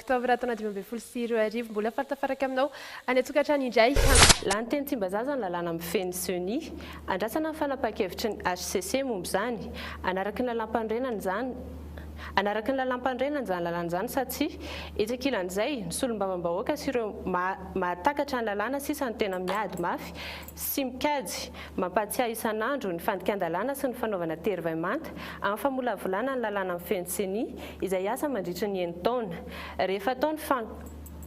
Oktobra taona 2024 mbola faritafaraka aminao any an-tokantrano indray. Lany teny Tsimbazaza ny lalàna amin'ny feny Seny andrasana ny fanapa-kevitry ny HCC momba izany anaraka ny lalam-pandrenany izany. Anaraka ny lalam-pandrenany izany lalàna izany satria etsakilan'izay ny solom-bavam-bahoaka sy ireo mahatakatra ny lalàna sisa ny tena miady mafy sy mikajy mampatsiahy isan'andro ny fandikan-dalàna sy ny fanaovana tery-vaimanta amin'ny famolavolana ny lalàna amin'ny feny Seny izay asa mandritra ny 9 taona.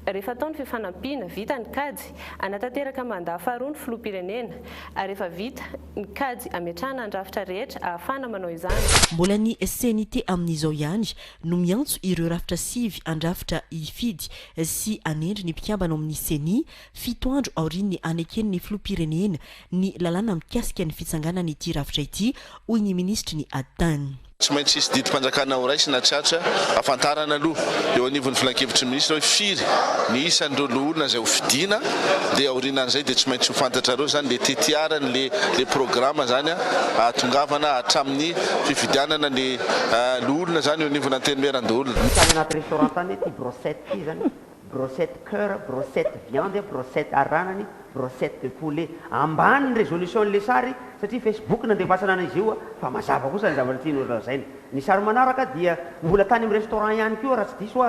Rehefa tao ny fifanampiana vita ny kajy anatanteraka mandat faharoa ny filoham-pirenena ary rehefa vita ny kajy ametrahana andrafitra rehetra ahafana manao izany. Mbola ny CNT amin'izao ihany no miantso ireo rafitra sivy andrafitra ifidy sy anendry ny mpikambana amin'ny Seny 7 andro aorian'ny anekeny ny filoham-pirenena ny lalàna mikasika ny fitsanganana ity rafitra ity hoy ny ministry ny Adany. Tsy maintsy isy didim-panjakana ho raisy na tratra afantarana aloha eo anivon'ny filan-kevitry ny ministra hoe firy ny isan'ireo olona izay ho fidiana dia aorianan'izay dia tsy maintsy ho fantatra reo zany le tetiarany le programa zany tongavana hatramin'ny fifidianana le olona zany eo anivon'ny antenemeran-dolona. Misy anaty restaurant tany ty brochette ty zany brochette cœur, brochette viande, brochette aranany, brochette de poulet. Ambany résolution le sary satria Facebook nandefasana an'izy io fa mazava kosa ny zavatra tiany olona zainy. Ny sary manaraka dia mbola tany amin'ny restaurant ihany koa raha tsy diso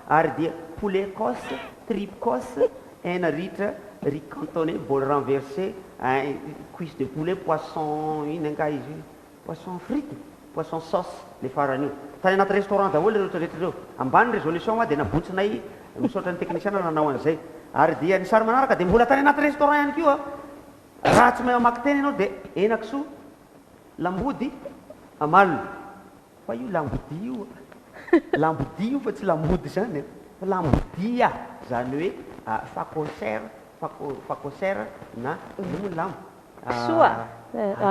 ary dia poulet cosse, tripe cosse, hena ritra, riz cantonné, bol renversé, cuisse de poulet, poisson, ino anga izy, poisson frite, poisson sauce, le farany io. Tany anaty restaurant daholo ireo rehetra ireo. Ambany résolution dia nabotsinay misaotra ny teknisiana nanao an'izay. Ary dia ny sary manaraka dia mbola tany anaty restaurant ihany koa raha tsy mahay mamaky teny ianao dia henakisoa lambody amalo fa io lambody io lambody io fa tsy lambody zany fa lambody zany hoe fakosera na lambo soa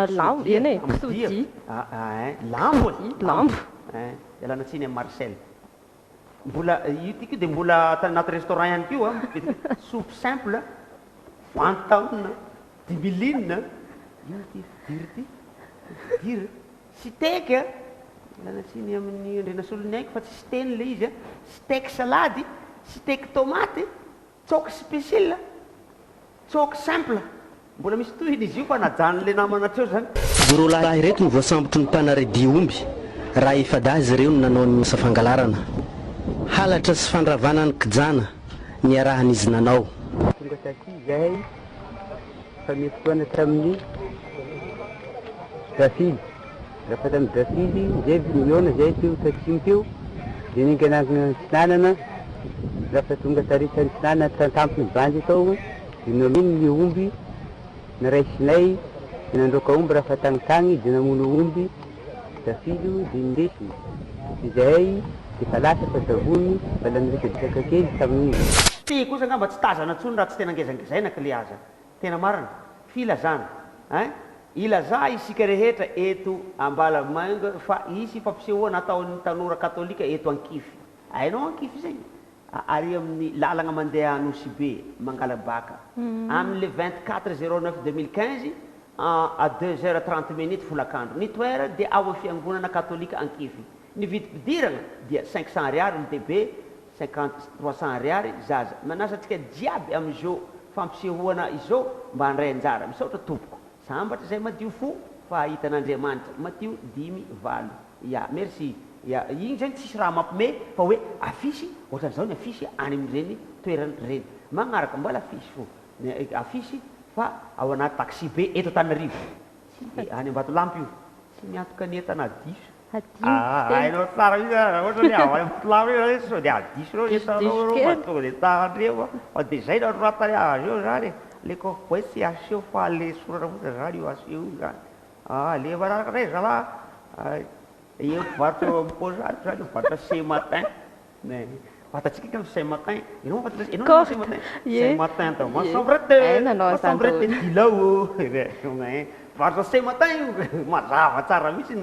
lambo eny sodi lambo ialana tsiny amin'ny Marcel. Mbola io tiky dia mbola tany anaty restaurant ihany koa soupe simple fantaona dimiline ino ty fidiry steak ilana tsiny amin'ny andrena solonaiky fa tsy steny le izy steak salady, steak tomate, tsoky spécial, tsoky simple. Mbola misy tohiny izy io fa najanon'le namana treo zany. Zorolahy reto ny voasambotry ny mpanaredy omby raha ifadazy ireo no nanao ny safangalarana halatra sy fandravana ny kijana ny arahan'izy nanao. Tonga taty zahay fa mifotoana tamin'ny dafidy raha fa tamin'ny dafidy zay miona zay teo tatsimo teo dia ninganagna tsinanana raha fa tonga taritany tsinanana tantampiny banjy tao dia nominy ny omby naraisinay dia nandroaka omby raha fa tagnitagny dia namono omby dafidy dia indesiny izay efa lasa fa davony mbola niresadisaka kely tamin'iny. Ty kosa angamba tsy tazana ntsony raha tsy tena ngezangezaina ka le aza tena marina filazana ilaza isika rehetra eto Ambalamanga fa isy fampisehoana ataon'ny tanora katolika eto Ankify. Hainao Ankify zay ary amin'ny lalagna mandeha Nosy-Be Mangalabaka amin'ny le 24/09/2015 à 2h30 folakandro. Ny toera dia ao fiangonana katolika Ankify. Ny vidim-pidirana dia 500 ariary ny DB, 300 ariary zaza. Manasantsika jiaby amin'izao fampisehoana izao mba handray anjara. Misaotra tompoko. Sambatra izay madio fo fa hitan'Andriamanitra madio 5-8. Ya, merci. Ya, igny zany tsisy raha mampime fa hoe afisy, ohatran'izao ny afisy any amin'ireny toerana reny. Magnaraka mbola afisy fo. Afisy fa ao anaty taxi be eto Antananarivo. Any Ambatolampy io. Tsy miantoka ny entana diso. Hainao tsara io ohatra ny ao Ambatolampy io sao dia diso reo entanao reo matonga dia tarandreo dia zay noratany azy eo zany le koa tsy aseho fa le soratra fotsiny zany io aseho zany. Le manaraka ray zala eo mpivarotra mipôzany zany mivarotra Saint-Martin. Fatatsika ka Saint-Martin. Ianao fatatra Saint-Martin. Saint-Martin tao. Masambrete dilao. Varotra Saint-Martin io mazava tsara mihitsy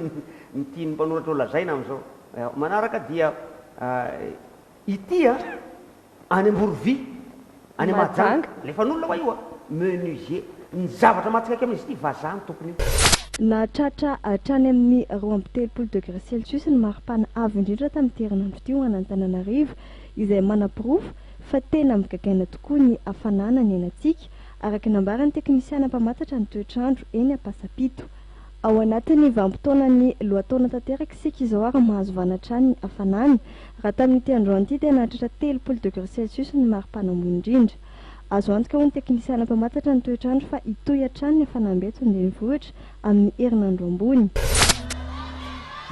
ny tiany mpanoratra lazaina amin'izao. Manaraka dia ity any Amborovy, any Mahajanga. Le fanolona wa io menuisier. Ny zavatra matsika amin'izy ity vazaha ny tompony io. Nahatratra hatrany amin'ny 2.3 degré Celsius ny maripana avo indrindra tamin'ny herinandro teo any Antananarivo izay manapirofo fa tena migagaina tokoa ny hafanana ny ainantsika araka nambarany teknisiana mpamantatra ny toetrandro eny Ampasapito. Ao anatin'ny vanim-potoanany lohataona tanteraka isika izao ary mahazo vanatra ny hafanana raha tamin'ity androany ity tena hatratra 30 degré Celsius ny maripana ambony indrindra. Azo antoka ho ny teknisiana mpamantatra ny toetrandro fa hitohy hatrany ny hafanambeto ny vohitra amin'ny herinandro ambony.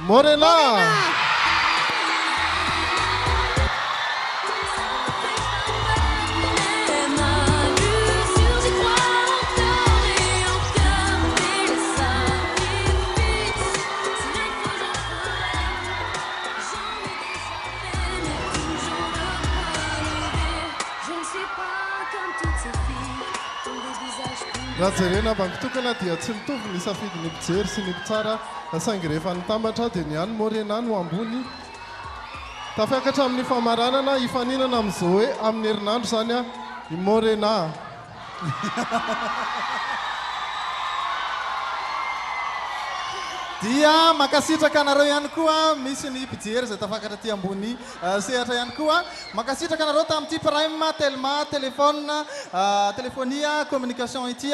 Morena! Raha jerena bankitokana dia tsy mitovy ny safidy ny mpijery sy ny mpitsara saingy rehefa nitambatra dia ny any Morena no ambony tafiakatra amin'ny famaranana ifaninana amin'izao hoe amin'ny herinandro zany a i Morena. Dia makasitraka anareo ihany koa misy ny mpijery izay tafakatra aty ambony sehatra ihany koa. Makasitraka anareo tamin'ity prime telma telefônia communication ity.